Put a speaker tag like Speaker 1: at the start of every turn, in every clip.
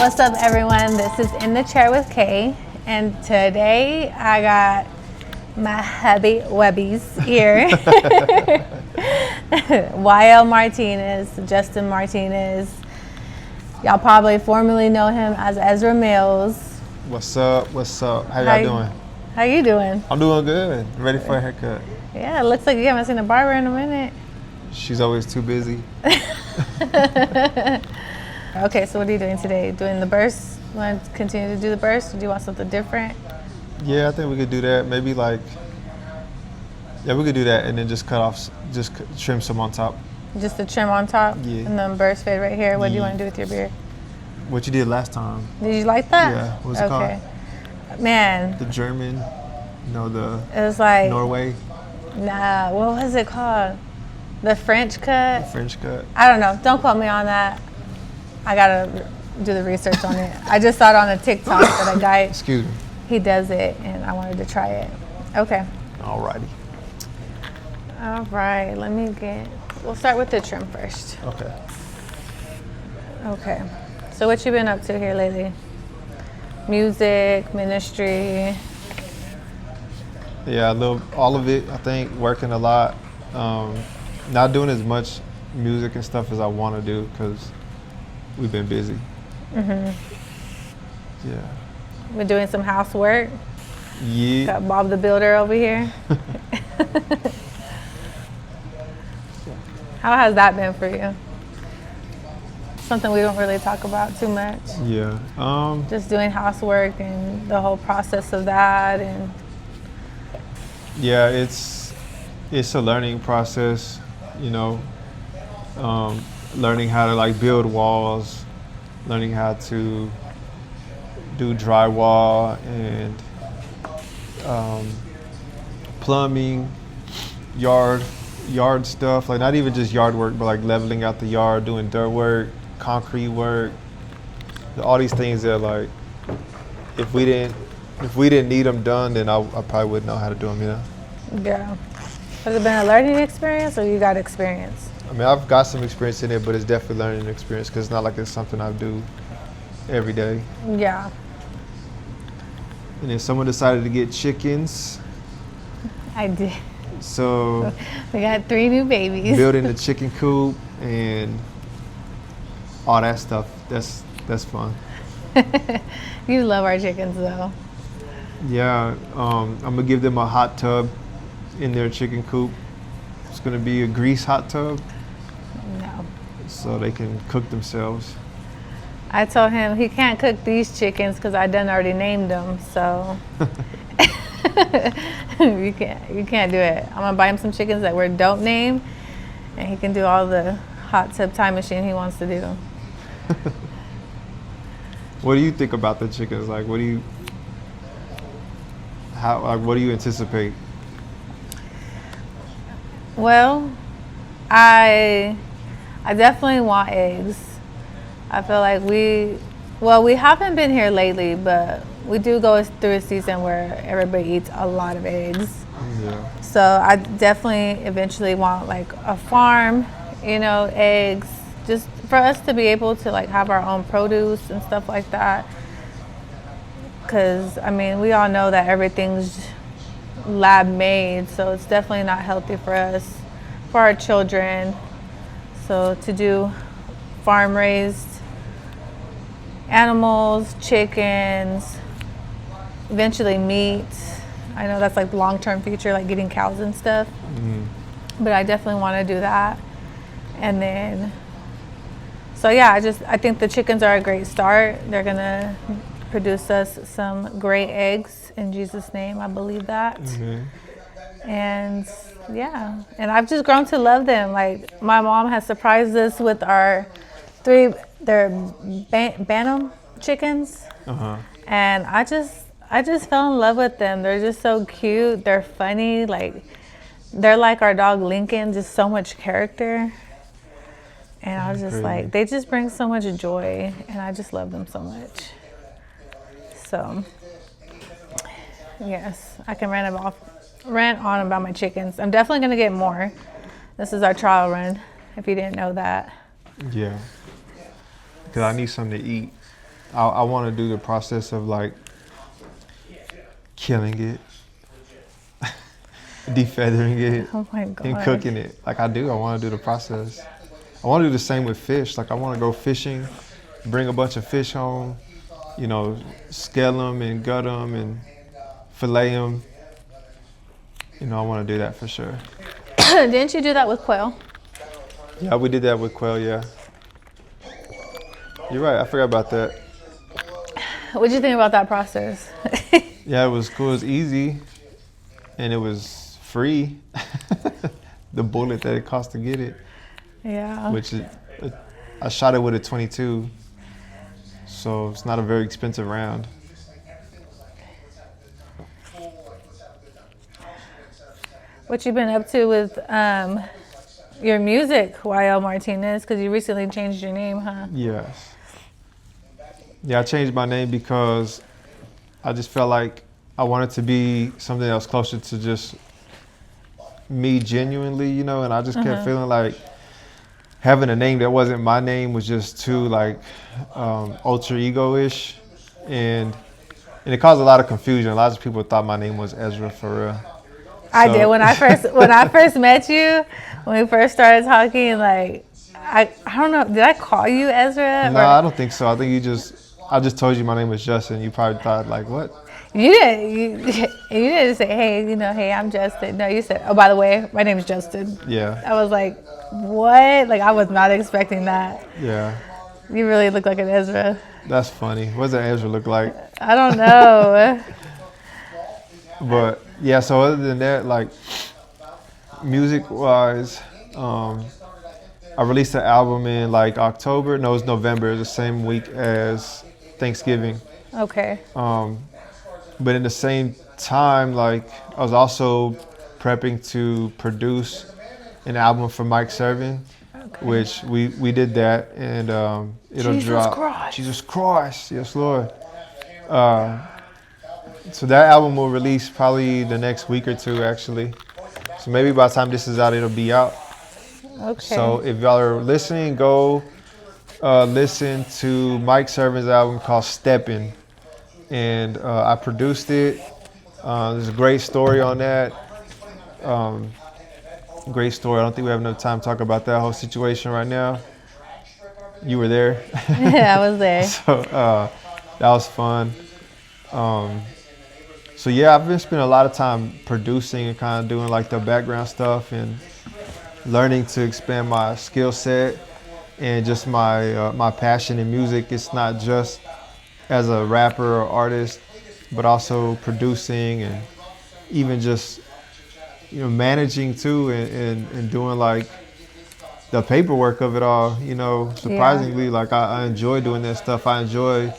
Speaker 1: What's up, everyone? This is In the Chair with Kay, and today I got my hubby wubbies here. YL Martinez, Justin Martinez. Y'all probably formerly know him as Ezra Mills.
Speaker 2: What's up? What's up? How y'all doing?
Speaker 1: How you doing?
Speaker 2: I'm doing good. Ready for a haircut.
Speaker 1: Yeah, it looks like you haven't seen a barber in a minute.
Speaker 2: She's always too busy.
Speaker 1: Okay, so what are you doing today? Doing the burst? You want to continue to do the burst, or do you want something different?
Speaker 2: Yeah, I think we could do that. Maybe we could do that and then just cut off, just trim some on top.
Speaker 1: Just the trim on top?
Speaker 2: Yeah.
Speaker 1: And then burst fade right here. What do you want to do with your beard?
Speaker 2: What you did last time.
Speaker 1: Did you like that?
Speaker 2: Yeah. What was it called?
Speaker 1: Man.
Speaker 2: The German,
Speaker 1: It was like
Speaker 2: Norway.
Speaker 1: Nah, what was it called? The French cut?
Speaker 2: The French cut.
Speaker 1: I don't know. Don't quote me on that. I gotta do the research on it. I just saw it on a TikTok that a guy,
Speaker 2: Excuse me.
Speaker 1: he does it, and I wanted to try it. Okay.
Speaker 2: Alrighty.
Speaker 1: All right, we'll start with the trim first.
Speaker 2: Okay.
Speaker 1: Okay. So what you been up to here lately? Music, ministry?
Speaker 2: Yeah, all of it. I think working a lot. Not doing as much music and stuff as I want to do because we've been busy.
Speaker 1: Mm-hmm.
Speaker 2: Yeah.
Speaker 1: Been doing some housework?
Speaker 2: Yeah.
Speaker 1: Got Bob the Builder over here. How has that been for you? Something we don't really talk about too much.
Speaker 2: Yeah.
Speaker 1: Just doing housework and the whole process of that, and
Speaker 2: yeah, it's a learning process, learning how to build walls, learning how to do drywall and plumbing, yard stuff, not even just yard work, but leveling out the yard, doing dirt work, concrete work, all these things that if we didn't need them done, then I probably wouldn't know how to do them,
Speaker 1: Yeah. Has it been a learning experience, or you got experience?
Speaker 2: I mean, I've got some experience in it, but it's definitely a learning experience because it's not like it's something I do every day.
Speaker 1: Yeah.
Speaker 2: And then someone decided to get chickens.
Speaker 1: I did.
Speaker 2: So
Speaker 1: we got 3 new babies.
Speaker 2: Building the chicken coop and all that stuff. That's fun.
Speaker 1: You love our chickens, though.
Speaker 2: Yeah, I'm gonna give them a hot tub in their chicken coop. It's gonna be a grease hot tub.
Speaker 1: No.
Speaker 2: So they can cook themselves.
Speaker 1: I told him he can't cook these chickens because I done already named them. So you can't do it. I'm gonna buy him some chickens that we don't name, and he can do all the hot tub time machine he wants to do.
Speaker 2: What do you think about the chickens? What do you anticipate?
Speaker 1: Well, I definitely want eggs. I feel like we haven't been here lately, but we do go through a season where everybody eats a lot of eggs.
Speaker 2: Yeah.
Speaker 1: So I definitely eventually want a farm, eggs, just for us to be able to have our own produce and stuff like that. Because, we all know that everything's lab made, so it's definitely not healthy for us, for our children. So to do farm raised animals, chickens, eventually meat. I know that's the long-term future, getting cows and stuff. Mm-hmm. But I definitely want to do that. And then, so yeah, I think the chickens are a great start. They're gonna produce us some great eggs in Jesus' name. I believe that. Mm-hmm. And yeah, and I've just grown to love them. My mom has surprised us with our 3, they're Bantam chickens. Uh-huh. And I just fell in love with them. They're just so cute. They're funny. They're like our dog Lincoln, just so much character. And I was just they just bring so much joy, and I just love them so much. So, yes, I can rant on about my chickens. I'm definitely going to get more. This is our trial run, if you didn't know that.
Speaker 2: Yeah. Because I need something to eat. I want to do the process of like killing it, defeathering it,
Speaker 1: Oh my
Speaker 2: and
Speaker 1: god.
Speaker 2: cooking it. Like I do. I want to do the process. I want to do the same with fish. Like I want to go fishing, bring a bunch of fish home, you know, scale them and gut them and fillet them. You know, I want to do that for sure.
Speaker 1: Didn't you do that with quail?
Speaker 2: Yeah, we did that with quail. Yeah, you're right. I forgot about that.
Speaker 1: What'd you think about that process?
Speaker 2: Yeah, it was cool. It was easy, and it was free. The bullet that it cost to get it,
Speaker 1: Yeah.
Speaker 2: which is, I shot it with a 22, so it's not a very expensive round.
Speaker 1: What you been up to with your music, YL Martinez? Because you recently changed your name, huh?
Speaker 2: Yes. Yeah, I changed my name because I just felt like I wanted to be something that was closer to just me genuinely, you know, and I just kept feeling like having a name that wasn't my name was just too like alter ego-ish, and it caused a lot of confusion. A lot of people thought my name was Ezra for real.
Speaker 1: I did when I first met you, when we first started talking. Like, I don't know, did I call you Ezra?
Speaker 2: No, I don't think so. I think I just told you my name was Justin. You probably thought like, what?
Speaker 1: You didn't say, hey, you know, hey, I'm Justin. No, you said, oh, by the way, my name is Justin.
Speaker 2: Yeah.
Speaker 1: I was like, what? Like, I was not expecting that.
Speaker 2: Yeah.
Speaker 1: You really look like an Ezra.
Speaker 2: That's funny. What does an Ezra look like?
Speaker 1: I don't know.
Speaker 2: But yeah, so other than that, like music wise, I released an album in like October. No, it was November, the same week as Thanksgiving.
Speaker 1: Okay.
Speaker 2: But in the same time, like I was also prepping to produce an album for Mike Servin, which we did that, and it'll
Speaker 1: Jesus
Speaker 2: drop.
Speaker 1: Christ.
Speaker 2: Jesus Christ, yes Lord. So that album will release probably the next week or two, actually. So maybe by the time this is out, it'll be out.
Speaker 1: Okay.
Speaker 2: So if y'all are listening, go listen to Mike Servin's album called Steppin'. And I produced it. There's a great story on that. Great story. I don't think we have enough time to talk about that whole situation right now. You were there.
Speaker 1: Yeah, I was there.
Speaker 2: So that was fun. So yeah, I've been spending a lot of time producing and kind of doing like the background stuff and learning to expand my skill set and just my passion in music. It's not just as a rapper or artist, but also producing and even just, you know, managing too and doing like the paperwork of it all. You know, surprisingly, like I enjoy doing that stuff. I enjoy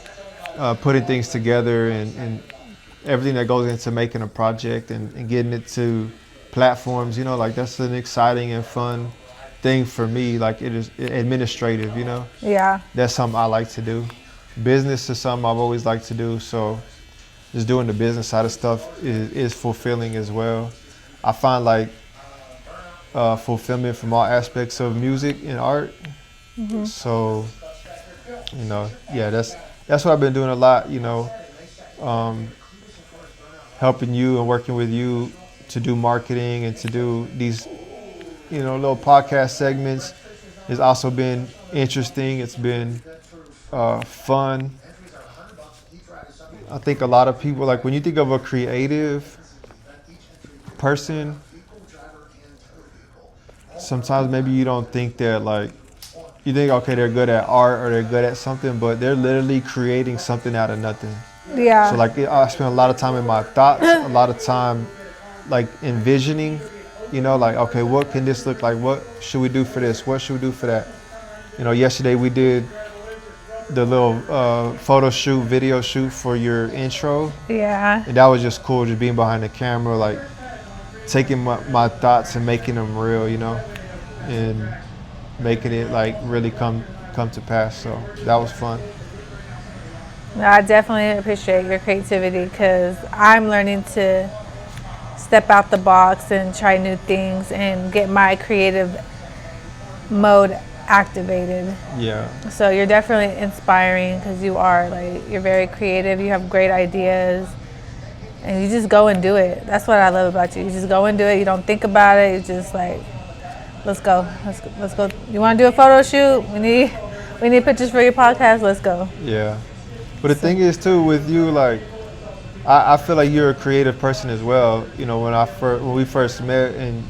Speaker 2: putting things together and everything that goes into making a project and getting it to platforms. You know, like that's an exciting and fun thing for me. Like it is administrative, you know.
Speaker 1: Yeah.
Speaker 2: That's something I like to do. Business is something I've always liked to do, so just doing the business side of stuff is fulfilling as well. I find like fulfillment from all aspects of music and art. So, you know, yeah, that's what I've been doing a lot, you know, helping you and working with you to do marketing and to do these, you know, little podcast segments has also been interesting. It's been fun. I think a lot of people, like when you think of a creative person, sometimes maybe you don't think that, like, you think, okay, they're good at art or they're good at something, but they're literally creating something out of nothing.
Speaker 1: Yeah.
Speaker 2: So like I spend a lot of time in my thoughts, a lot of time like envisioning, you know, like, okay, what can this look like? What should we do for this? What should we do for that? You know, yesterday we did the little photo shoot, video shoot for your intro.
Speaker 1: Yeah.
Speaker 2: And that was just cool, just being behind the camera, like taking my thoughts and making them real, you know, and making it like really come to pass. So that was fun.
Speaker 1: No, I definitely appreciate your creativity because I'm learning to step out the box and try new things and get my creative mode activated.
Speaker 2: Yeah.
Speaker 1: So you're definitely inspiring because you are like, you're very creative. You have great ideas, and you just go and do it. That's what I love about you. You just go and do it. You don't think about it. You just like, let's go. Let's go. You want to do a photo shoot? We need pictures for your podcast. Let's go.
Speaker 2: Yeah. But the thing is too with you, like, I feel like you're a creative person as well. You know, when we first met, and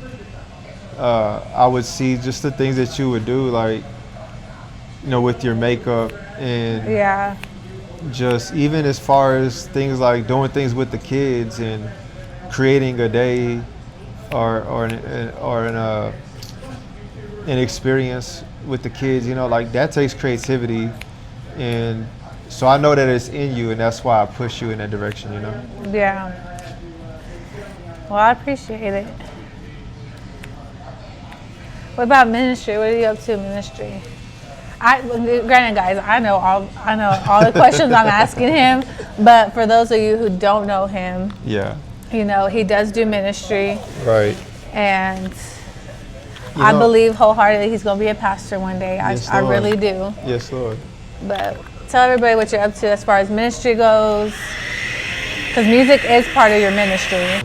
Speaker 2: I would see just the things that you would do, like, you know, with your makeup, and
Speaker 1: Yeah.
Speaker 2: just even as far as things like doing things with the kids and creating a day or an experience with the kids. You know, like that takes creativity, and so I know that it's in you, and that's why I push you in that direction. You know.
Speaker 1: Yeah. Well, I appreciate it. What about ministry? What are you up to in ministry? Granted, guys, I know all the questions I'm asking him, but for those of you who don't know him,
Speaker 2: Yeah.
Speaker 1: you know, he does do ministry,
Speaker 2: Right.
Speaker 1: and
Speaker 2: You
Speaker 1: I
Speaker 2: know-
Speaker 1: believe wholeheartedly he's going to be a pastor one day.
Speaker 2: Yes,
Speaker 1: I
Speaker 2: Lord.
Speaker 1: really do.
Speaker 2: Yes, Lord.
Speaker 1: But tell everybody what you're up to as far as ministry goes, because music is part of your ministry.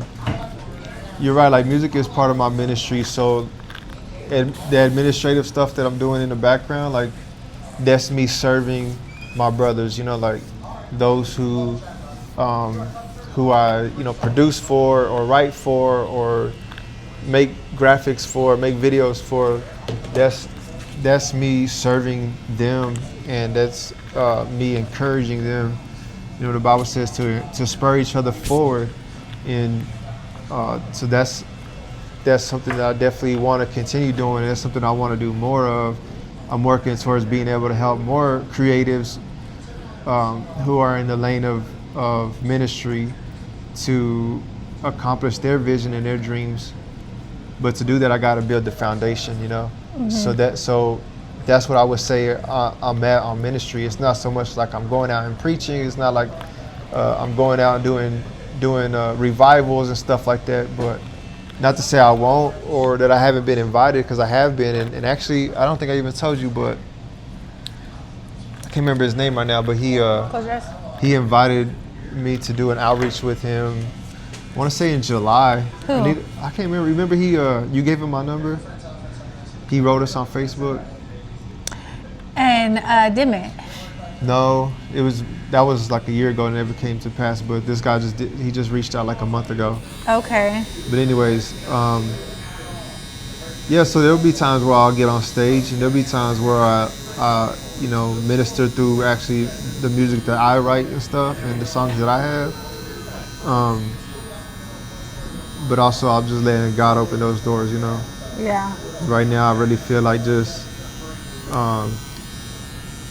Speaker 2: You're right. Like music is part of my ministry, so the administrative stuff that I'm doing in the background, like that's me serving my brothers. You know, like those who I produce for or write for or make graphics for, make videos for. That's me serving them, and that's me encouraging them. You know, the Bible says to spur each other forward, and so that's something that I definitely want to continue doing. That's something I want to do more of. I'm working towards being able to help more creatives who are in the lane of ministry to accomplish their vision and their dreams. But to do that, I got to build the foundation, you know. Mm-hmm. So that's what I would say I'm at on ministry. It's not so much like I'm going out and preaching. It's not like I'm going out and doing revivals and stuff like that. But not to say I won't or that I haven't been invited, because I have been. And actually, I don't think I even told you, but I can't remember his name right now. But he invited me to do an outreach with him. I want to say in July.
Speaker 1: Who?
Speaker 2: I can't remember. Remember you gave him my number? He wrote us on Facebook.
Speaker 1: And Dimit.
Speaker 2: No, that was like a year ago and never came to pass. But this guy he just reached out like a month ago.
Speaker 1: Okay.
Speaker 2: But anyways, yeah. So there'll be times where I'll get on stage, and there'll be times where I minister through actually the music that I write and stuff, and the songs that I have. But also, I'm just letting God open those doors, you know.
Speaker 1: Yeah.
Speaker 2: Right now, I really feel like just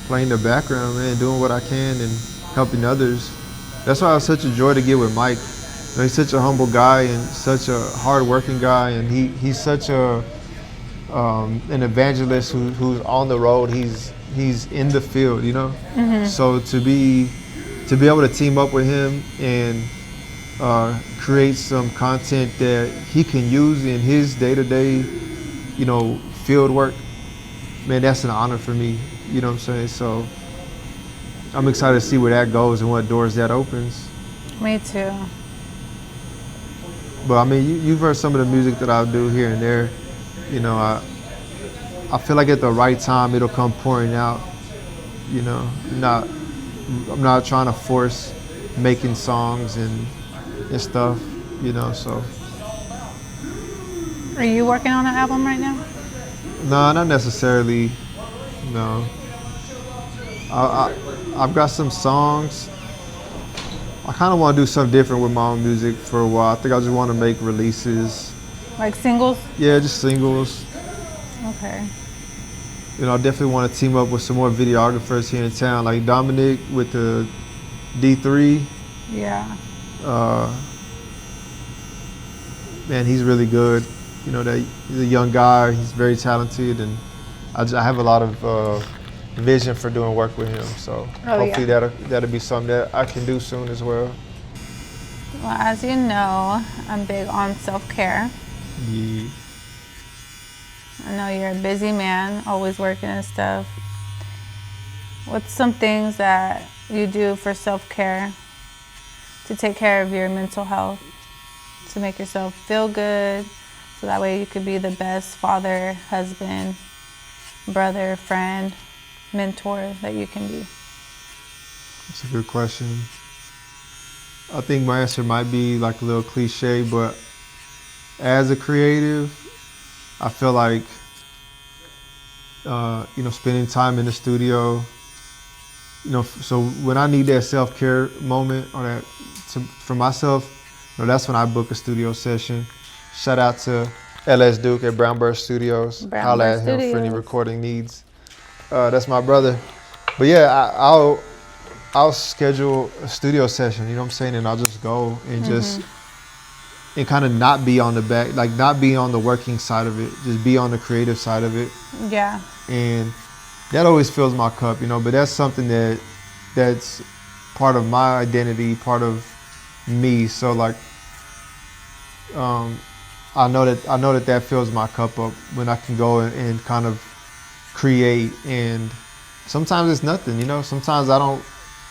Speaker 2: playing the background, man, doing what I can and helping others. That's why it was such a joy to get with Mike. You know, he's such a humble guy and such a hard-working guy, and he's such an evangelist who's on the road. He's in the field, you know. Mm-hmm. So to be able to team up with him and create some content that he can use in his day-to-day, field work, man, that's an honor for me. You know what I'm saying? So I'm excited to see where that goes and what doors that opens.
Speaker 1: Me too.
Speaker 2: But I mean, you've heard some of the music that I do here and there. You know, I feel like at the right time it'll come pouring out. You know, I'm not trying to force making songs and stuff. You know, so.
Speaker 1: Are you working on an album right now?
Speaker 2: No, not necessarily. No. I've got some songs. I kind of want to do something different with my own music for a while. I think I just want to make releases.
Speaker 1: Like singles?
Speaker 2: Yeah, just singles.
Speaker 1: Okay.
Speaker 2: You know, I definitely want to team up with some more videographers here in town, like Dominic with the D3.
Speaker 1: Yeah.
Speaker 2: Man, he's really good. You know, he's a young guy. He's very talented, and I have a lot of vision for doing work with him. So hopefully that'll be something that I can do soon as well.
Speaker 1: Well, as you know, I'm big on self-care.
Speaker 2: Yeah.
Speaker 1: I know you're a busy man, always working and stuff. What's some things that you do for self-care to take care of your mental health, to make yourself feel good, so that way you could be the best father, husband, brother, friend, mentor that you can be?
Speaker 2: That's a good question. I think my answer might be like a little cliche, but as a creative, I feel like, spending time in the studio, so when I need that self-care moment or for myself, that's when I book a studio session. Shout out to LS Duke at Brownbird Studios. Holla at him for any recording needs. That's my brother. But yeah, I'll schedule a studio session, you know what I'm saying? And I'll just go and and kind of not be on the back, like not be on the working side of it, just be on the creative side of it.
Speaker 1: Yeah.
Speaker 2: And that always fills my cup, but that's something that's part of my identity, part of me. So like, I know that fills my cup up when I can go and kind of create. And sometimes it's nothing, sometimes I don't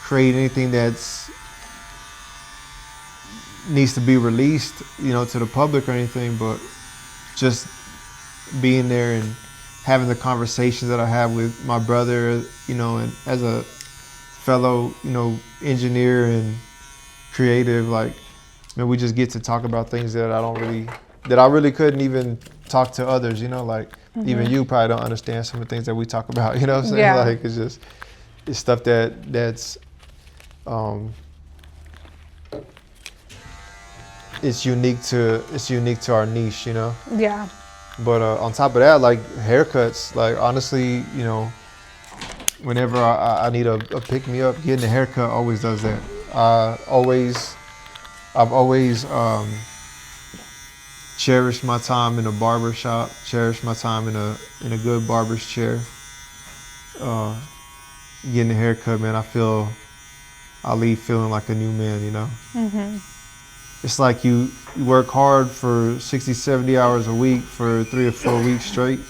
Speaker 2: create anything that's needs to be released, to the public or anything, but just being there and having the conversations that I have with my brother, and as a fellow, engineer and creative, like, we just get to talk about things that I really couldn't even talk to others, like even you probably don't understand some of the things that we talk about, what I'm saying?
Speaker 1: Yeah.
Speaker 2: Like it's stuff that's it's unique to our niche,
Speaker 1: Yeah.
Speaker 2: But on top of that, like haircuts, like honestly, whenever I need a pick me up, getting a haircut always does that. I've always cherished my time in a barber shop, cherished my time in a good barber's chair. Getting a haircut, man, I leave feeling like a new man, It's like you work hard for 60, 70 hours a week for 3 or 4 weeks straight,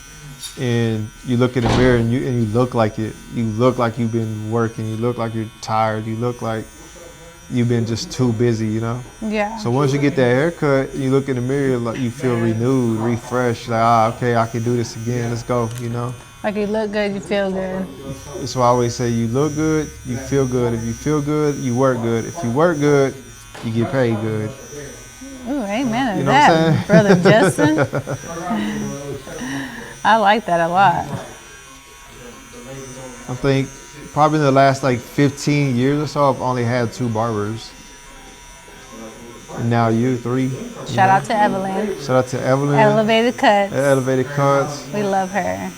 Speaker 2: and you look in the mirror and you look like it. You look like you've been working. You look like you're tired. You look like you've been just too busy,
Speaker 1: Yeah.
Speaker 2: So once you get that haircut, you look in the mirror, like you feel renewed, refreshed. Like, okay, I can do this again. Let's go,
Speaker 1: Like you look good, you feel good.
Speaker 2: That's why I always say, you look good, you feel good. If you feel good, you work good. If you work good, you get paid good.
Speaker 1: Ooh, amen to
Speaker 2: You know what I'm
Speaker 1: that, Brother Justin. I like that a lot.
Speaker 2: I think probably in the last like 15 years or so, I've only had 2 barbers. And now you 3.
Speaker 1: Shout out to Evelyn.
Speaker 2: Shout out to Evelyn.
Speaker 1: Elevated Cuts.
Speaker 2: Elevated Cuts.
Speaker 1: We love her.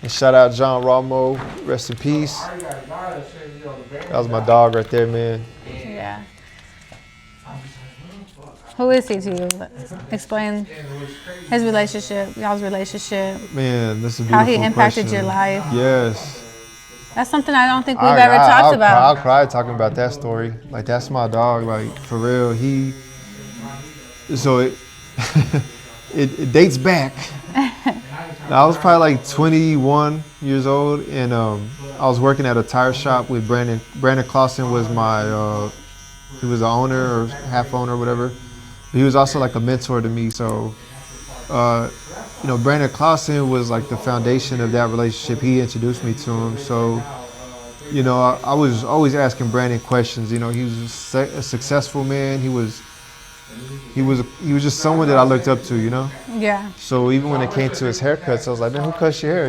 Speaker 2: And shout out John Ramo, rest in peace. That was my dog right there, man.
Speaker 1: Yeah. Who is he to you? Explain his relationship, y'all's relationship.
Speaker 2: Man, this is a
Speaker 1: how
Speaker 2: beautiful
Speaker 1: he impacted
Speaker 2: question.
Speaker 1: your life.
Speaker 2: Yes.
Speaker 1: That's something I don't think we've ever talked about.
Speaker 2: I'll cry talking about that story. Like, that's my dog. Like, for real. It dates back. I was probably like 21 years old, and I was working at a tire shop with Brandon. Brandon Clausen was he was the owner or half owner or whatever. But he was also like a mentor to me. So, Brandon Clausen was like the foundation of that relationship. He introduced me to him. So, I was always asking Brandon questions. He was a successful man. He was just someone that I looked up to,
Speaker 1: Yeah.
Speaker 2: So even when it came to his haircuts, I was like, man, who cuts your hair?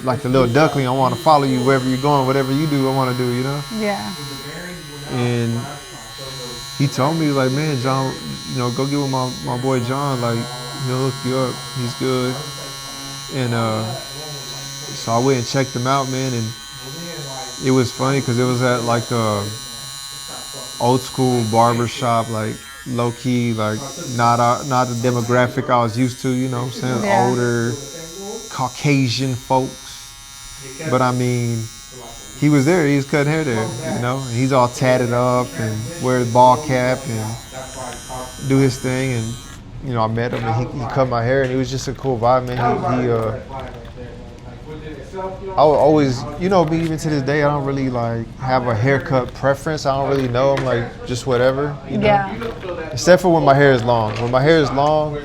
Speaker 2: Like the little duckling, I want to follow you wherever you're going, whatever you do, I want to do,
Speaker 1: Yeah.
Speaker 2: And he told me, like, man, John, go get with my boy John, like, he'll hook you up, he's good. And so I went and checked him out, man, and it was funny because it was at like a old school barber shop, like low key, like not the demographic I was used to, what I'm saying?
Speaker 1: Yeah.
Speaker 2: Older Caucasian folks. But I mean, he was there, he was cutting hair there, and he's all tatted up and wears a ball cap and do his thing. And I met him and he cut my hair and he was just a cool vibe, man. I would always, me even to this day, I don't really like have a haircut preference. I don't really know. I'm like just whatever,
Speaker 1: Yeah.
Speaker 2: Except for when my hair is long. When my hair is long,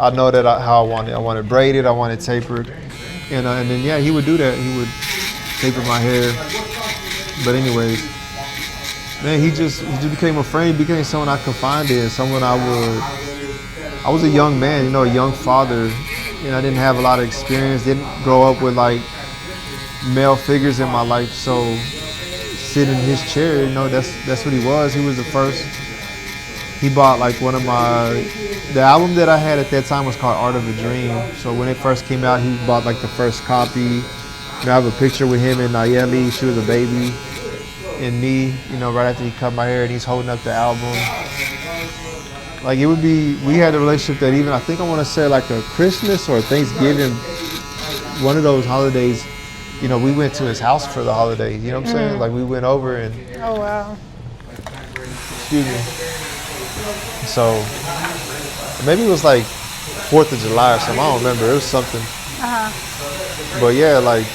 Speaker 2: I know that how I want it. I want it braided. I want it tapered, and then he would do that. He would taper my hair. But anyways, man, he just became a friend. He became someone I confide in. Someone I was a young man, a young father, and I didn't have a lot of experience. Didn't grow up with like male figures in my life. So sit in his chair, that's what he was. He was the first. He bought like the album that I had at that time was called Art of a Dream. So when it first came out, he bought like the first copy. I have a picture with him and Nayeli. She was a baby. And me, right after he cut my hair, and he's holding up the album. Like we had a relationship that even, I think I want to say like a Christmas or Thanksgiving, one of those holidays, we went to his house for the holidays, you know what I'm saying? Like we went over and.
Speaker 1: Oh, wow.
Speaker 2: Excuse me. So maybe it was like 4th of July or something, I don't remember, it was something.
Speaker 1: Uh-huh.
Speaker 2: But yeah, like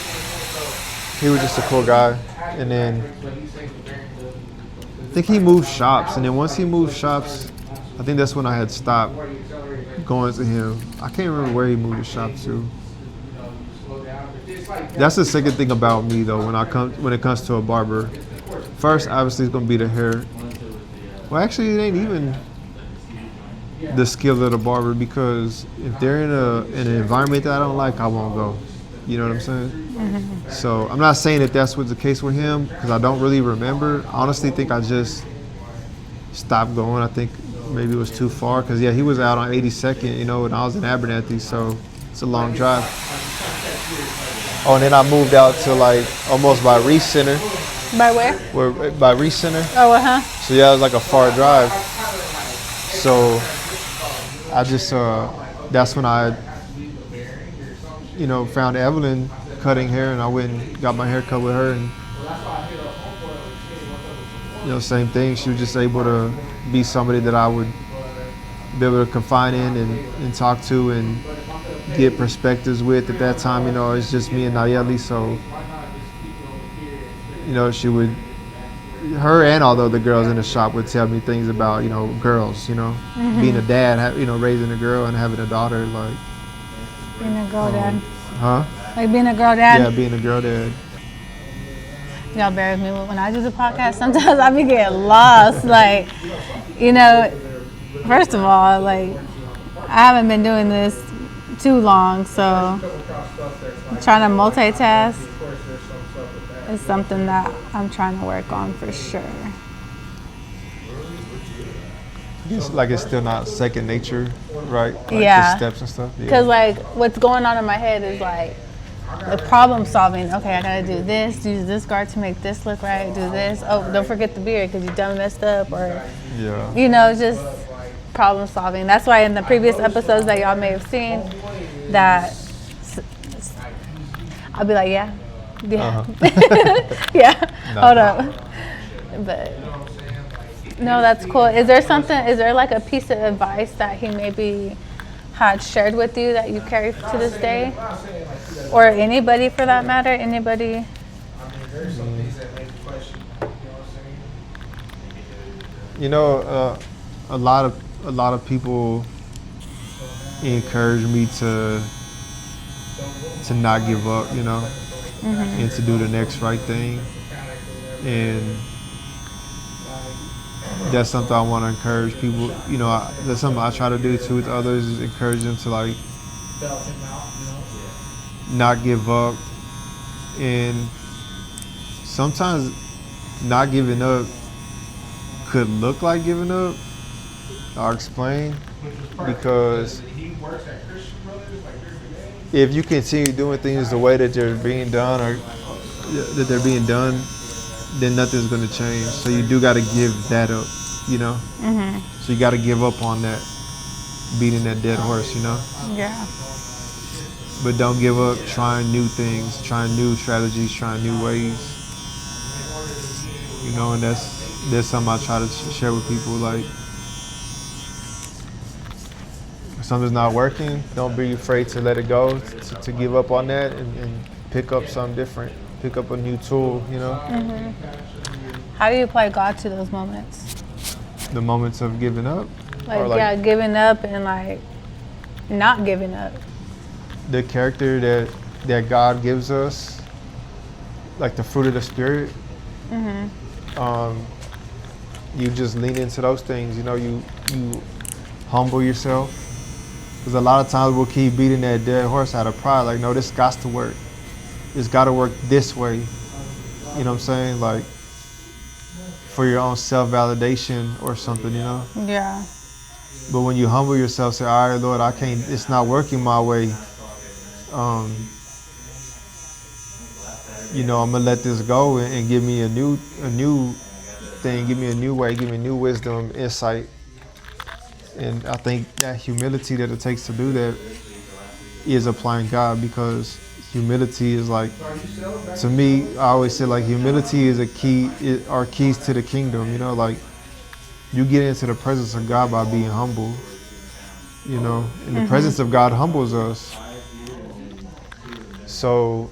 Speaker 2: he was just a cool guy. And then I think he moved shops, and then once he moved shops, I think that's when I had stopped going to him. I can't remember where he moved the shop to. That's the second thing about me though when it comes to a barber. First, obviously, it's gonna be the hair. Well, actually, it ain't even the skill of the barber, because if they're in an environment that I don't like, I won't go. You know what I'm saying? Mm-hmm. So I'm not saying that that's what's the case with him, because I don't really remember. I honestly think I just stopped going. I think maybe it was too far, because he was out on 82nd, and I was in Abernathy, so it's a long drive. Oh, and then I moved out to like almost by Reese Center.
Speaker 1: By where?
Speaker 2: By Reese Center.
Speaker 1: Oh, uh-huh.
Speaker 2: So it was like a far drive. So I just that's when I found Evelyn cutting hair, and I went and got my hair cut with her, and same thing. She was just able to be somebody that I would be able to confide in and talk to and get perspectives with. At that time, it's just me and Nayeli, so she would, her and all the other girls in the shop would tell me things about girls, being a dad, raising a girl and having a daughter, like
Speaker 1: being a girl dad.
Speaker 2: Huh?
Speaker 1: Like being a girl dad?
Speaker 2: Yeah, being a girl dad.
Speaker 1: Y'all bear with me when I do the podcast. Sometimes I be getting lost. Like, first of all, like, I haven't been doing this too long, so trying to multitask is something that I'm trying to work on for sure.
Speaker 2: It's like it's still not second nature, right? Like
Speaker 1: Yeah.
Speaker 2: the steps and stuff.
Speaker 1: Because, like, what's going on in my head is, like, the problem solving. Okay, I gotta do this, use this guard to make this look right, do this. Oh, don't forget the beard because you done messed up, or, just problem solving. That's why in the previous episodes that y'all may have seen, that I'll be like, yeah. Yeah, hold up. But no, that's cool. Is there like a piece of advice that he maybe had shared with you that you carry to this day? Or anybody for that matter? Anybody?
Speaker 2: A lot of people encourage me to not give up, and to do the next right thing. And that's something I want to encourage people. That's something I try to do too with others, is encourage them to like not give up. And sometimes not giving up could look like giving up. I'll explain. Because if you continue doing things the way that they're being done, or that they're being done, then nothing's going to change. So you do got to give that up, Mm-hmm. So you got to give up on that, beating that dead horse,
Speaker 1: Yeah.
Speaker 2: But don't give up trying new things, trying new strategies, trying new ways. And that's something I try to share with people. Like, something's not working, don't be afraid to let it go, to give up on that and pick up something different, pick up a new tool, you know?
Speaker 1: How do you apply God to those moments?
Speaker 2: The moments of giving up.
Speaker 1: Like, yeah, giving up and like not giving up.
Speaker 2: The character that God gives us, like the fruit of the Spirit, you just lean into those things, you know, you humble yourself. Because a lot of times we'll keep beating that dead horse out of pride, like, no, this got to work. It's got to work this way. You know what I'm saying? Like, for your own self-validation or something, you know?
Speaker 1: Yeah.
Speaker 2: But when you humble yourself, say, all right, Lord, I can't, it's not working my way. You know, I'm gonna let this go and give me a new thing, give me a new way, give me new wisdom, insight. And I think that humility that it takes to do that is applying God, because humility is like, to me, I always say like humility is are keys to the kingdom, you know, like you get into the presence of God by being humble, you know, and the presence of God humbles us. So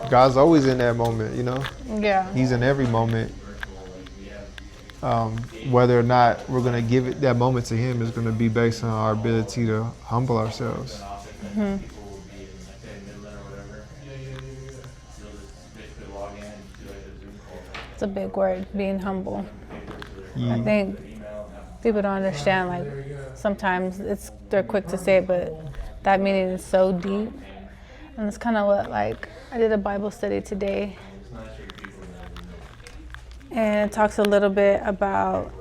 Speaker 2: God's always in that moment, you know?
Speaker 1: Yeah.
Speaker 2: He's in every moment. Whether or not we're going to give it that moment to Him is going to be based on our ability to humble ourselves.
Speaker 1: It's a big word, being humble.
Speaker 2: Yeah.
Speaker 1: I think people don't understand, like, sometimes they're quick to say it, but that meaning is so deep. And it's kind of what, like, I did a Bible study today, and it talks a little bit about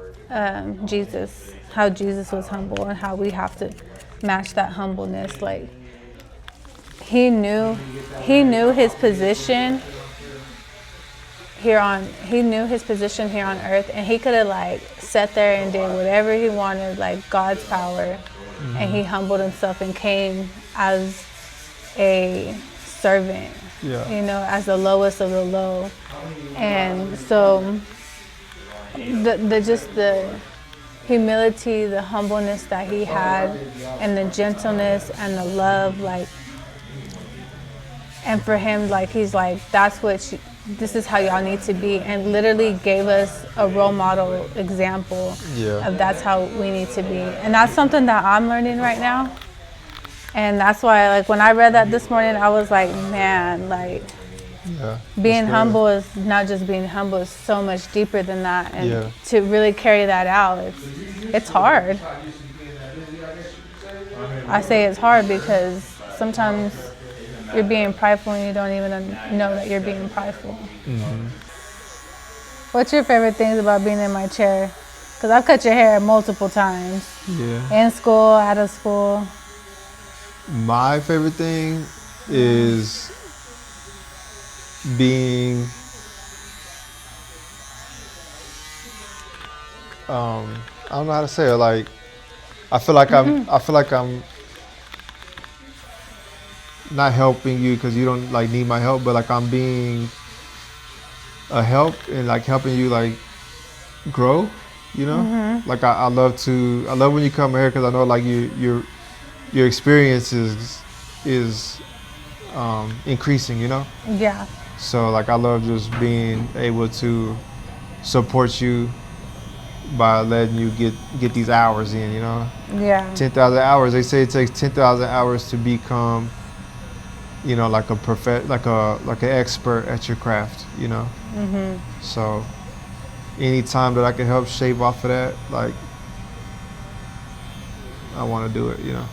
Speaker 1: Jesus, how Jesus was humble and how we have to match that humbleness. Like, he knew his position here on earth, and he could have like sat there and did whatever he wanted, like God's power, and he humbled himself and came as a servant, you know, as the lowest of the low. And so the humility, the humbleness that he had, and the gentleness and the love, like, and for him, like, he's like, this is how y'all need to be, and literally gave us a role model example of that's how we need to be. And that's something that I'm learning right now. And that's why, like, when I read that this morning, I was like, man, like, being humble is not just being humble, it's so much deeper than that. And to really carry that out, it's hard. I say it's hard because sometimes you're being prideful and you don't even know that you're being prideful. What's your favorite things about being in my chair? Because I've cut your hair multiple times. In school, out of school.
Speaker 2: My favorite thing is being I don't know how to say it. Like, I feel like I'm not helping you because you don't like need my help, but like I'm being a help and like helping you like grow, you know. Like I love when you come here because I know like your experience is increasing, you know. So like I love just being able to support you by letting you get these hours in, you know. 10,000 hours. They say it takes 10,000 hours to become, you know, like an expert at your craft, you know. So any time that I can help shave off of that, like, I want to do it, you know.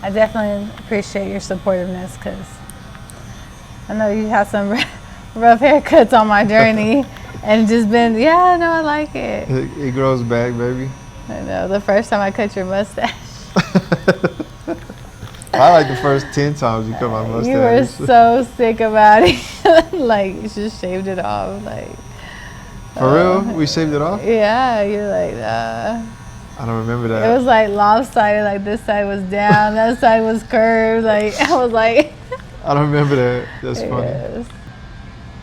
Speaker 1: I definitely appreciate your supportiveness because I know you have some rough haircuts on my journey and just been, I like it.
Speaker 2: It grows back, baby.
Speaker 1: I know, the first time I cut your mustache.
Speaker 2: I like the first 10 times you cut my mustache.
Speaker 1: You were so sick about it. Like, you just shaved it off. Like,
Speaker 2: for real? We shaved it off?
Speaker 1: Yeah, you're like,
Speaker 2: I don't remember that.
Speaker 1: It was like lopsided, like this side was down, that side was curved. Like, I was like.
Speaker 2: I don't remember that. That's funny.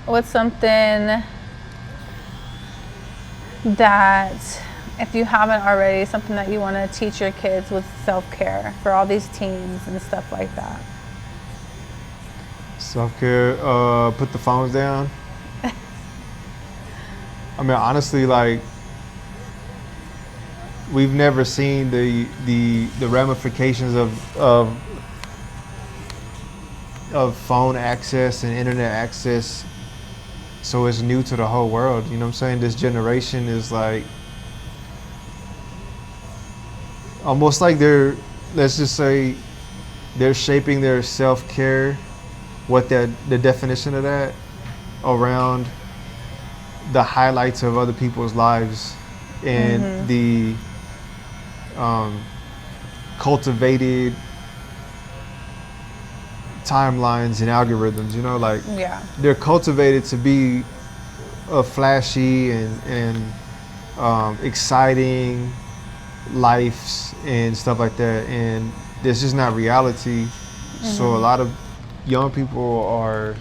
Speaker 1: What's something that if you haven't already, something that you want to teach your kids with self-care for all these teens and stuff like that?
Speaker 2: Self-care, put the phones down. I mean, honestly, like, we've never seen the ramifications of phone access and internet access, so it's new to the whole world. You know what I'm saying? This generation is like almost like let's just say they're shaping their self-care, what the definition of that, around the highlights of other people's lives and the cultivated timelines and algorithms, you know, like they're cultivated to be flashy and exciting lives and stuff like that, and it's just not reality. So a lot of young people are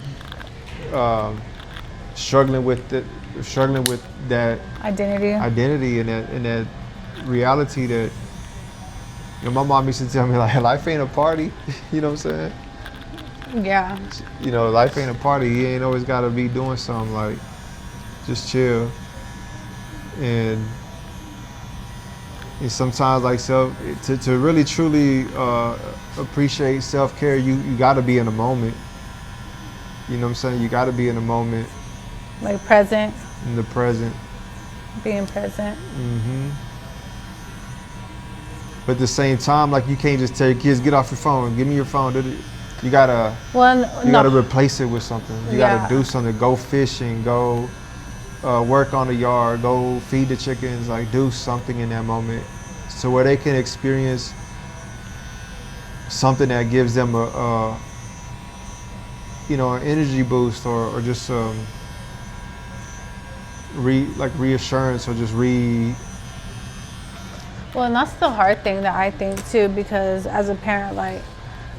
Speaker 2: struggling with that identity and that reality that, you know, my mom used to tell me, like, life ain't a party. You know what I'm saying?
Speaker 1: Yeah.
Speaker 2: You know, life ain't a party. You ain't always got to be doing something. Like, just chill. And sometimes, like, to really truly appreciate self-care, you got to be in the moment. You know what I'm saying? You got to be in the moment.
Speaker 1: Like present.
Speaker 2: In the present.
Speaker 1: Being present.
Speaker 2: But at the same time, like, you can't just tell your kids, get off your phone, give me your phone. You gotta replace it with something. You gotta do something. Go fishing, go work on the yard, go feed the chickens. Like, do something in that moment, so where they can experience something that gives them a you know, an energy boost or just reassurance or just
Speaker 1: Well, and that's the hard thing that I think too, because as a parent, like,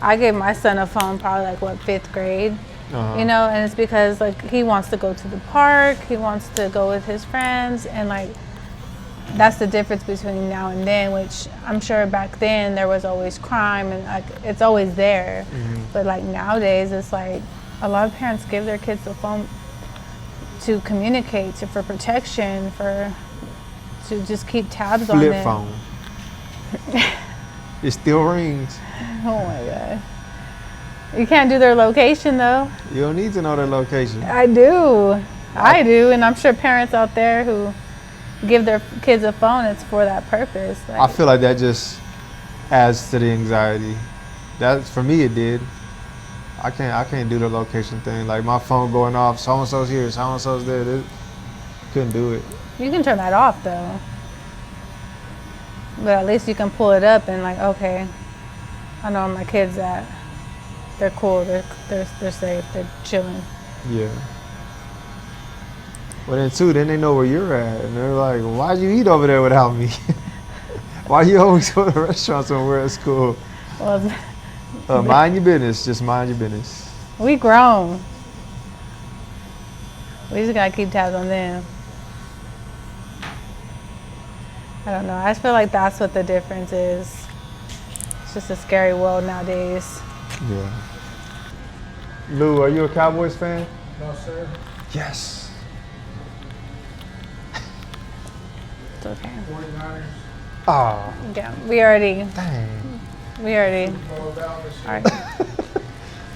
Speaker 1: I gave my son a phone probably like, what, 5th grade, you know, and it's because, like, he wants to go to the park, he wants to go with his friends, and, like, that's the difference between now and then, which I'm sure back then there was always crime and, like, it's always there. But, like, nowadays it's like a lot of parents give their kids the phone to communicate, for protection, to just keep tabs on them.
Speaker 2: Flip phone. It still rings.
Speaker 1: Oh my God. You can't do their location though.
Speaker 2: You don't need to know their location.
Speaker 1: I do, and I'm sure parents out there who give their kids a phone, it's for that purpose. Like,
Speaker 2: I feel like that just adds to the anxiety. That, for me, it did. I can't do the location thing. Like, my phone going off, so and so's here, so and so's there. Couldn't do it.
Speaker 1: You can turn that off though. But at least you can pull it up and, like, okay, I know where my kids at. They're cool. They're safe. They're chilling.
Speaker 2: Yeah. Well, then they know where you're at, and they're like, "Why'd you eat over there without me? Why you always go to restaurants when we're at school?"
Speaker 1: Well,
Speaker 2: mind your business. Just mind your business.
Speaker 1: we grown. We just gotta keep tabs on them. I don't know. I just feel like that's what the difference is. It's just a scary world nowadays.
Speaker 2: Yeah. Lou, are you a Cowboys fan?
Speaker 3: No, sir.
Speaker 2: Yes.
Speaker 1: It's okay.
Speaker 3: 49ers.
Speaker 2: Oh,
Speaker 1: Yeah, we already.
Speaker 2: dang.
Speaker 1: All right.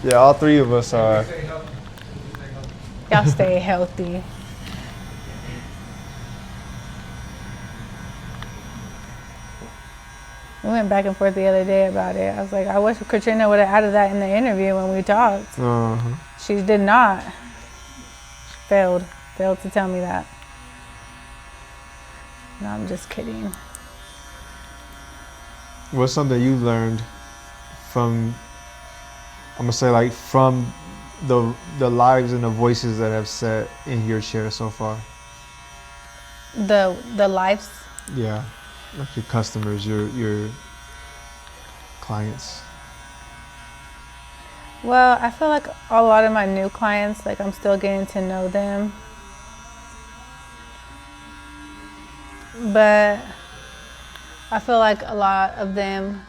Speaker 2: Yeah, all three of us are.
Speaker 3: Stay healthy.
Speaker 1: Y'all stay healthy. We went back and forth the other day about it. I was like, I wish Katrina would have added that in the interview when we talked. She did not. She failed to tell me that. No, I'm just kidding.
Speaker 2: What's something you've learned from, I'm gonna say, like, from the lives and the voices that have sat in your chair so far?
Speaker 1: The lives.
Speaker 2: Yeah, like your customers, your clients.
Speaker 1: Well, I feel like a lot of my new clients, like, I'm still getting to know them. but I feel like a lot of them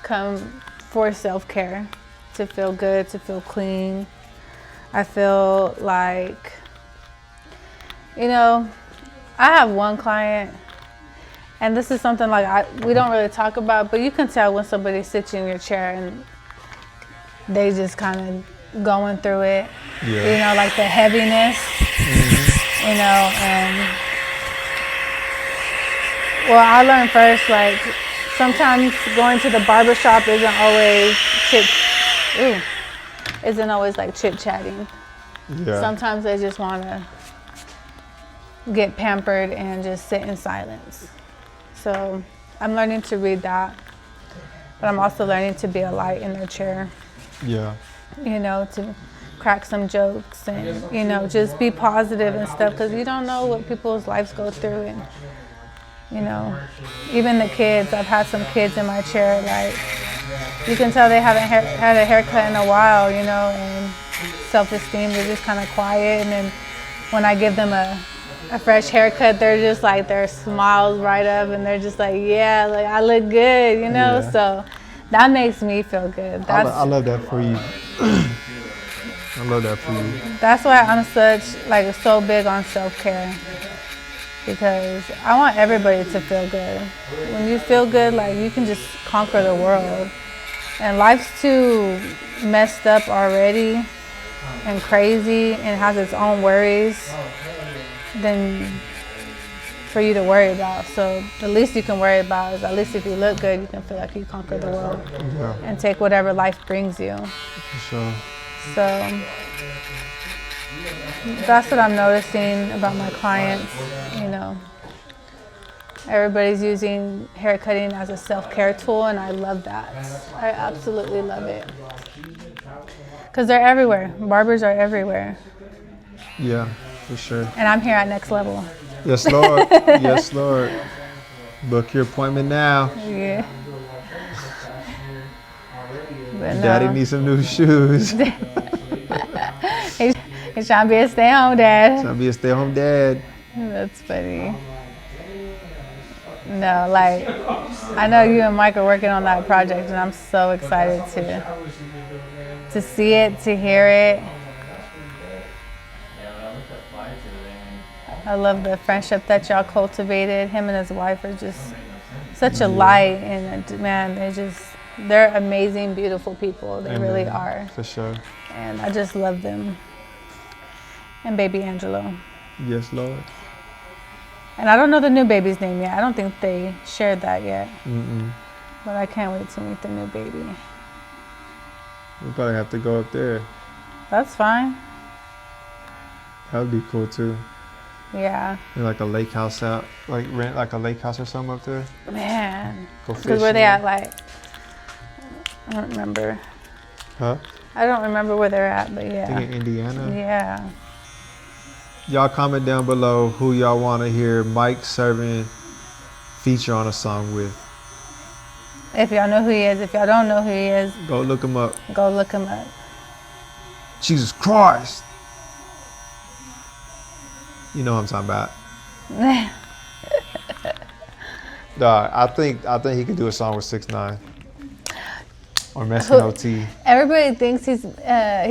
Speaker 1: come for self-care, to feel good, to feel clean. I feel like, you know, I have one client, and this is something like we don't really talk about, but you can tell when somebody sits in your chair and they just kind of going through it.
Speaker 2: Yeah.
Speaker 1: You know, like the heaviness, you know, and well, I learned first, like, sometimes going to the barbershop isn't always like chit-chatting.
Speaker 2: Yeah.
Speaker 1: Sometimes they just want to get pampered and just sit in silence. So I'm learning to read that, but I'm also learning to be a light in their chair.
Speaker 2: Yeah.
Speaker 1: You know, to crack some jokes and, you know, just be positive and stuff, because you don't know what people's lives go through. And, you know, even the kids, I've had some kids in my chair, like, you can tell they haven't had a haircut in a while, you know, and self-esteem, they're just kind of quiet. And then when I give them a fresh haircut, they're just like, their smiles right up, and they're just like, yeah, like, I look good, you know?
Speaker 2: Yeah.
Speaker 1: So that makes me feel good.
Speaker 2: I love that for you. I love that for you.
Speaker 1: That's why I'm so big on self-care, because I want everybody to feel good. When you feel good, like, you can just conquer the world. And life's too messed up already and crazy and has its own worries than for you to worry about. So the least you can worry about is, at least if you look good, you can feel like you conquered the world.
Speaker 2: Yeah.
Speaker 1: And take whatever life brings you.
Speaker 2: For sure.
Speaker 1: So that's what I'm noticing about my clients, you know. Everybody's using haircutting as a self-care tool, and I love that. I absolutely love it. Because they're everywhere. Barbers are everywhere.
Speaker 2: Yeah, for sure.
Speaker 1: And I'm here at Next Level.
Speaker 2: Yes, Lord. Yes, Lord. Book your appointment now.
Speaker 1: Yeah. But no.
Speaker 2: Daddy needs some new shoes.
Speaker 1: He's trying to be a stay-at-home dad.
Speaker 2: Trying to be a stay-at-home dad.
Speaker 1: That's funny. No, like, I know you and Mike are working on that project, and I'm so excited to see it, to hear it. I love the friendship that y'all cultivated. Him and his wife are just such a light, and man, they're amazing, beautiful people. They really are.
Speaker 2: For sure.
Speaker 1: And I just love them. And baby Angelo.
Speaker 2: Yes, Lord.
Speaker 1: And I don't know the new baby's name yet. I don't think they shared that yet.
Speaker 2: Mm-mm.
Speaker 1: But I can't wait to meet the new baby.
Speaker 2: We'll probably have to go up there.
Speaker 1: That's fine.
Speaker 2: That would be cool too.
Speaker 1: Yeah.
Speaker 2: And like a lake house out, like rent like a lake house or something up there.
Speaker 1: Man.
Speaker 2: Go fishing.
Speaker 1: Because where they at, like, I don't remember.
Speaker 2: Huh?
Speaker 1: I don't remember where they're at, but
Speaker 2: I
Speaker 1: yeah.
Speaker 2: think in Indiana.
Speaker 1: Yeah.
Speaker 2: Y'all comment down below who y'all want to hear Mike Servant feature on a song with.
Speaker 1: If y'all know who he is. If y'all don't know who he is,
Speaker 2: Go look him up.
Speaker 1: go look him up.
Speaker 2: Jesus Christ. You know what I'm talking about. Dog, I think he could do a song with 6ix9ine or Mexican OT.
Speaker 1: Everybody thinks he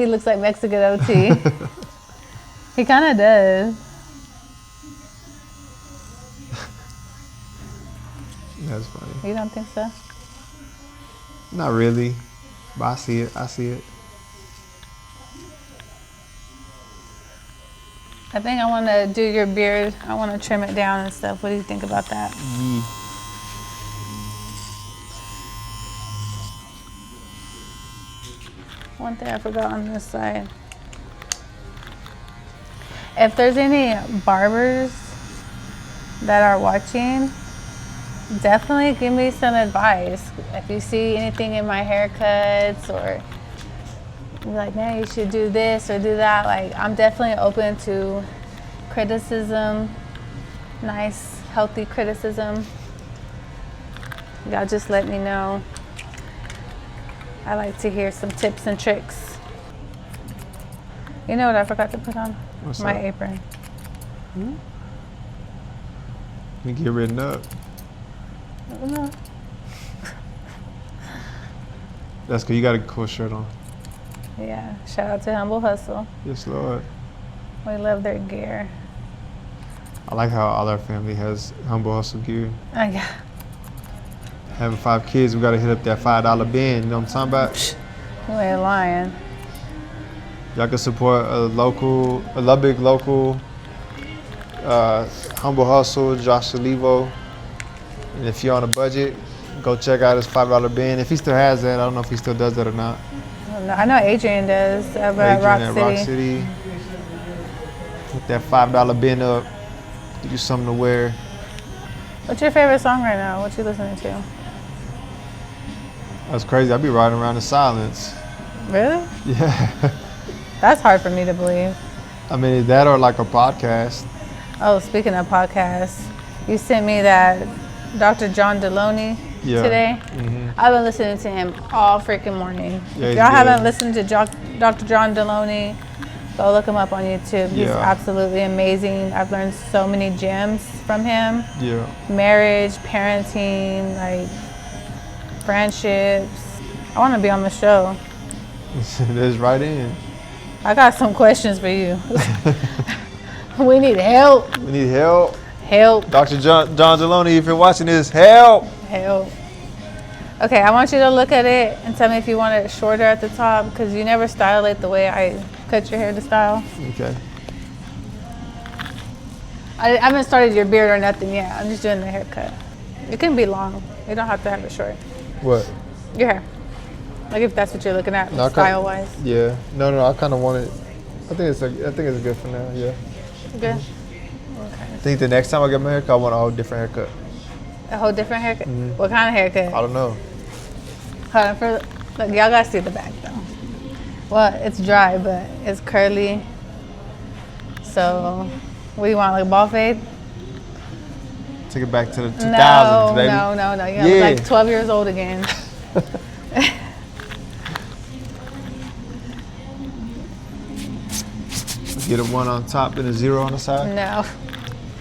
Speaker 1: looks like Mexican OT. He kind of does.
Speaker 2: That's funny.
Speaker 1: You don't think so?
Speaker 2: Not really, but I see it. I see it.
Speaker 1: I think I want to do your beard. I want to trim it down and stuff. What do you think about that? One thing I forgot on this side. If there's any barbers that are watching, definitely give me some advice. If you see anything in my haircuts, or you're like, man, you should do this or do that, like, I'm definitely open to criticism, nice, healthy criticism. Y'all just let me know. I like to hear some tips and tricks. You know what I forgot to put on?
Speaker 2: What's
Speaker 1: my
Speaker 2: that?
Speaker 1: apron.
Speaker 2: We get written up.
Speaker 1: No.
Speaker 2: That's good. You got a cool shirt on.
Speaker 1: Yeah. Shout out to Humble Hustle.
Speaker 2: Yes, Lord.
Speaker 1: We love their gear.
Speaker 2: I like how all our family has Humble Hustle gear.
Speaker 1: Yeah.
Speaker 2: Having 5 kids, we got to hit up that $5 bin. You know what I'm talking about?
Speaker 1: You ain't lying.
Speaker 2: Y'all can support a Lubbock local, Humble Hustle, Josh Salivo. And if you're on a budget, go check out his $5 bin. If he still has that, I don't know if he still does that or not.
Speaker 1: I know Adrian does over at Rock City.
Speaker 2: Put that $5 bin up. Give you something to wear.
Speaker 1: What's your favorite song right now? What you listening to?
Speaker 2: That's crazy. I be riding around in silence.
Speaker 1: Really?
Speaker 2: Yeah.
Speaker 1: That's hard for me to believe.
Speaker 2: I mean, is that or like a podcast?
Speaker 1: Oh, speaking of podcasts, you sent me that Dr. John Deloney today.
Speaker 2: Mm-hmm.
Speaker 1: I've been listening to him all freaking morning.
Speaker 2: Yeah,
Speaker 1: if y'all haven't listened to Dr. John Deloney, go look him up on YouTube. He's absolutely amazing. I've learned so many gems from him.
Speaker 2: Yeah.
Speaker 1: Marriage, parenting, like friendships. I want to be on the show.
Speaker 2: That's right in.
Speaker 1: I got some questions for you. We need help.
Speaker 2: We need help.
Speaker 1: Help.
Speaker 2: Dr. John Deloney, if you're watching this, help.
Speaker 1: Help. Okay, I want you to look at it and tell me if you want it shorter at the top, because you never style it the way I cut your hair to style.
Speaker 2: Okay.
Speaker 1: I haven't started your beard or nothing yet. I'm just doing the haircut. It can be long. You don't have to have it short.
Speaker 2: What?
Speaker 1: Your hair. Like if that's what you're looking at, style-wise.
Speaker 2: Yeah. No. I kind of want it. I think it's good for now. Yeah.
Speaker 1: Good. Okay.
Speaker 2: I think the next time I get my haircut, I want a whole different haircut.
Speaker 1: A whole different haircut?
Speaker 2: Mm-hmm.
Speaker 1: What kind of haircut?
Speaker 2: I don't know.
Speaker 1: Hold on, look, y'all gotta see the back though. Well, it's dry, but it's curly. So, what do you want, like a ball fade?
Speaker 2: Take it back to the 2000s, baby.
Speaker 1: No. You look like 12 years old again.
Speaker 2: Get a 1 on top and a 0 on the side?
Speaker 1: No,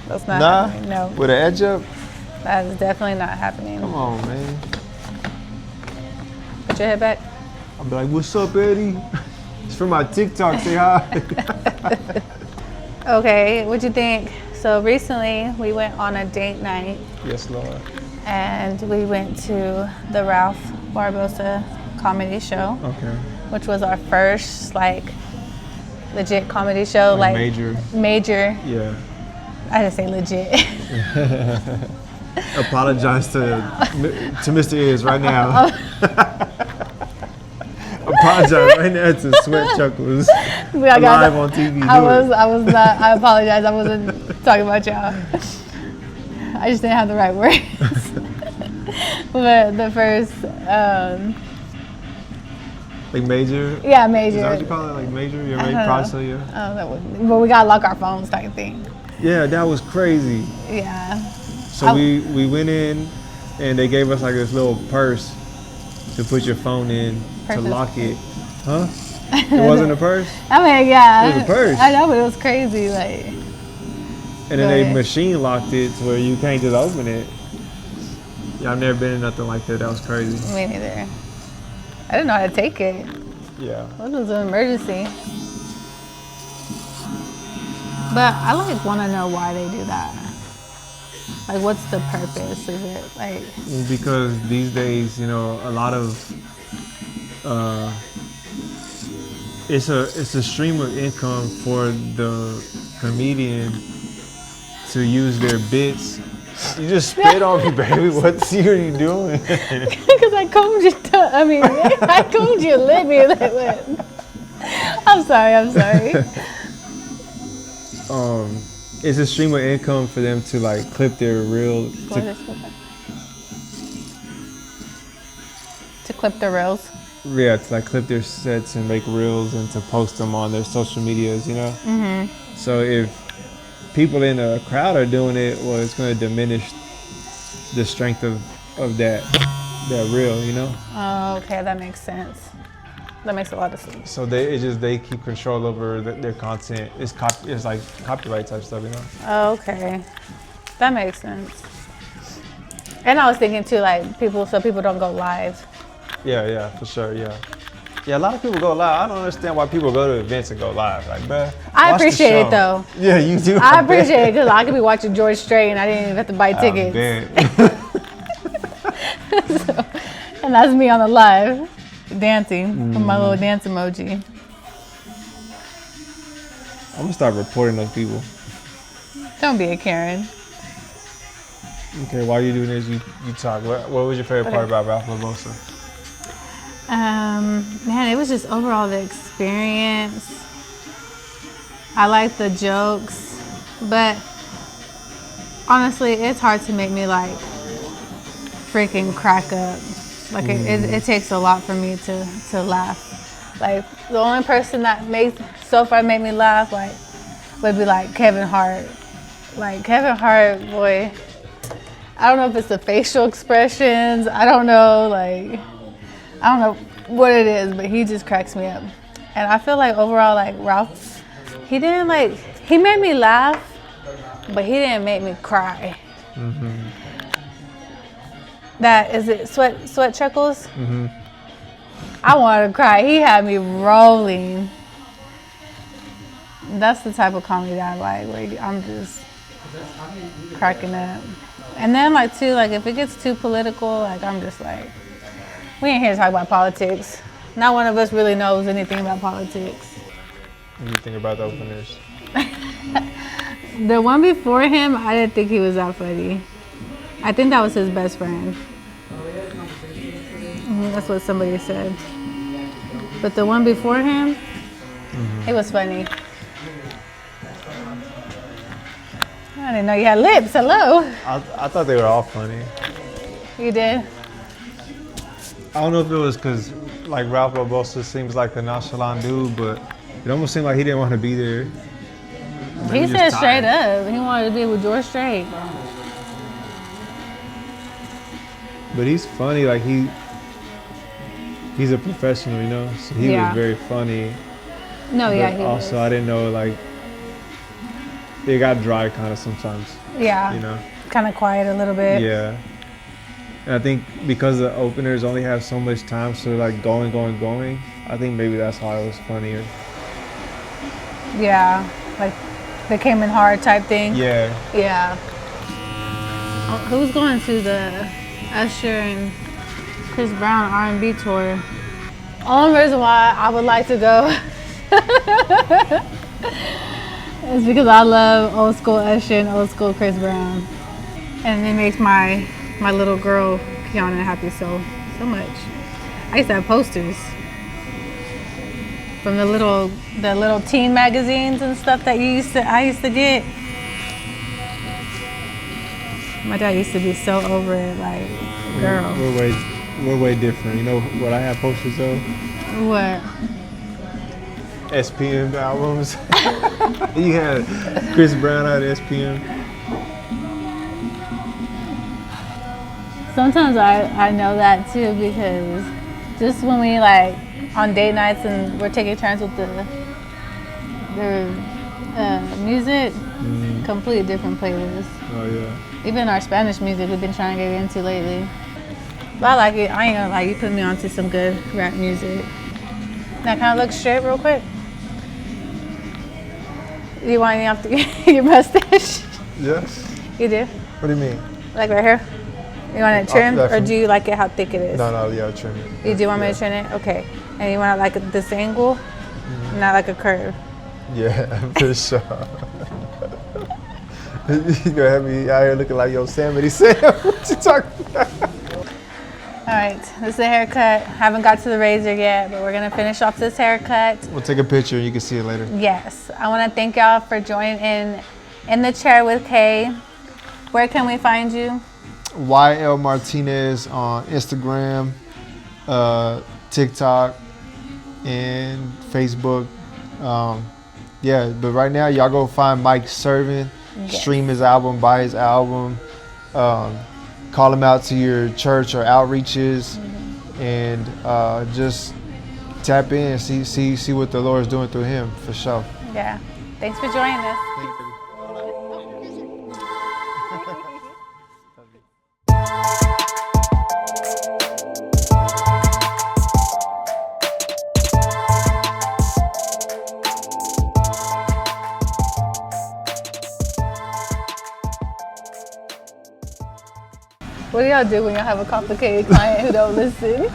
Speaker 1: that's not happening. No.
Speaker 2: With an edge up?
Speaker 1: That is definitely not happening.
Speaker 2: Come on, man.
Speaker 1: Put your head back.
Speaker 2: I'll be like, what's up, Eddie? It's for my TikTok, say hi.
Speaker 1: Okay, what'd you think? So recently we went on a date night.
Speaker 2: Yes, Lord.
Speaker 1: And we went to the Ralph Barbosa comedy show.
Speaker 2: Okay.
Speaker 1: Which was our first, like, legit comedy show. Like major.
Speaker 2: Yeah.
Speaker 1: I didn't say legit.
Speaker 2: Apologize to Mr. Is right now. Apologize right now to Sweat Chuckles live on TV.
Speaker 1: I apologize. I wasn't talking about y'all. I just didn't have the right words. But the first,
Speaker 2: like major?
Speaker 1: Yeah, major.
Speaker 2: Is that what you call it? Like major? You're ready probably, yeah.
Speaker 1: But we gotta lock our phones type thing.
Speaker 2: Yeah, that was crazy.
Speaker 1: Yeah.
Speaker 2: So we went in and they gave us like this little purse to put your phone in to lock it. Huh? It wasn't a purse?
Speaker 1: I mean, yeah.
Speaker 2: It was a purse.
Speaker 1: I know, but it was crazy. Like.
Speaker 2: And then they machine locked it to where you can't just open it. Yeah, I've never been in nothing like that. That was crazy.
Speaker 1: Me neither. I didn't know how to take it.
Speaker 2: Yeah.
Speaker 1: It was an emergency. But I like want to know why they do that. Like, what's the purpose? Is it like?
Speaker 2: Because these days, you know, a lot of it's a stream of income for the comedian to use their bits. You just spit on me, baby. What are you doing?
Speaker 1: Because I combed your I combed your lip. Like, what? I'm sorry.
Speaker 2: It's a stream of income for them to like clip their reel.
Speaker 1: To clip the reels?
Speaker 2: Yeah, to like clip their sets and make reels and to post them on their social medias, you know? Mm-hmm. So if people in a crowd are doing it, well, it's going to diminish the strength of that reel, you know?
Speaker 1: Oh, okay, that makes sense. That makes a lot of sense.
Speaker 2: So they keep control over their content. It's like copyright type stuff, you know?
Speaker 1: Oh, okay. That makes sense. And I was thinking too, like so people don't go live.
Speaker 2: Yeah, for sure, yeah. Yeah, a lot of people go live. I don't understand why people go to events and go live. Like, bruh,
Speaker 1: I
Speaker 2: watch the
Speaker 1: appreciate it
Speaker 2: show.
Speaker 1: though.
Speaker 2: Yeah, you do.
Speaker 1: I appreciate it because I could be watching George Strait and I didn't even have to buy tickets. So, and that's me on the live, dancing with my little dance emoji.
Speaker 2: I'm gonna start reporting those people.
Speaker 1: Don't be a Karen.
Speaker 2: Okay, while you're doing this, you talk. What was your favorite part about Ralph LaRosa?
Speaker 1: Man, it was just overall the experience. I like the jokes, but honestly, it's hard to make me like freaking crack up. Like it takes a lot for me to laugh. Like the only person that so far made me laugh like would be like Kevin Hart. Like Kevin Hart, boy. I don't know if it's the facial expressions. I don't know what it is, but he just cracks me up. And I feel like overall, like Ralph, he made me laugh, but he didn't make me cry. That is it. Sweat chuckles. I wanted to cry. He had me rolling. That's the type of comedy that I like. Where I'm just cracking up. And then like too, like if it gets too political, like I'm just like, we ain't here to talk about politics. Not one of us really knows anything about politics.
Speaker 2: What do you think about the openers?
Speaker 1: The one before him, I didn't think he was that funny. I think that was his best friend. That's what somebody said. But the one before him, it was funny. I didn't know you had lips. Hello.
Speaker 2: I thought they were all funny.
Speaker 1: You did?
Speaker 2: I don't know if it was because like Ralph LaRosa seems like a nonchalant dude, but it almost seemed like he didn't want to be there.
Speaker 1: He said straight up he wanted to be with George Strait.
Speaker 2: But he's funny, like he's a professional, you know. So he was very funny.
Speaker 1: No,
Speaker 2: but
Speaker 1: yeah, he
Speaker 2: also
Speaker 1: was.
Speaker 2: I didn't know like it got dry kind of sometimes.
Speaker 1: Yeah.
Speaker 2: You know.
Speaker 1: Kind of quiet a little bit.
Speaker 2: Yeah. And I think because the openers only have so much time, so they're like going. I think maybe that's why it was funnier.
Speaker 1: Yeah, like they came in hard type thing.
Speaker 2: Yeah.
Speaker 1: Yeah. Who's going to the Usher and Chris Brown R&B tour? Only reason why I would like to go is because I love old school Usher and old school Chris Brown, and it makes my little girl Kiana happy so much. I used to have posters from the little teen magazines and stuff that I used to get. My dad used to be so over it, like, girl.
Speaker 2: We're way different. You know what I have posters of?
Speaker 1: What?
Speaker 2: SPM albums. You had Chris Brown out of SPM.
Speaker 1: Sometimes I know that too, because just when we like on date nights and we're taking turns with the music, completely different playlists.
Speaker 2: Oh yeah.
Speaker 1: Even our Spanish music we've been trying to get into lately. But I like it. I ain't gonna lie, you put me onto some good rap music. Now can I look straight real quick? You want any off your mustache?
Speaker 2: Yes.
Speaker 1: You do?
Speaker 2: What do you mean?
Speaker 1: Like right here? You want it trimmed, or do you like it how thick it is?
Speaker 2: No, yeah, trim it.
Speaker 1: You do want me to trim it? Okay. And you want it like this angle, not like a curve?
Speaker 2: Yeah, for sure. You gonna have me out here looking like Yosemite Sam. What you talking about?
Speaker 1: All right, this is the haircut. Haven't got to the razor yet, but we're gonna finish off this haircut.
Speaker 2: We'll take a picture and you can see it later.
Speaker 1: Yes, I wanna thank y'all for joining in the chair with Kay. Where can we find you?
Speaker 2: YL Martinez on Instagram, TikTok, and Facebook. Yeah, but right now y'all go find Mike Servin, stream his album, buy his album, call him out to your church or outreaches, and just tap in and see what the Lord's doing through him, for sure.
Speaker 1: Yeah, thanks for joining us.
Speaker 2: Thank you.
Speaker 1: What do y'all do when y'all have a complicated client who don't listen?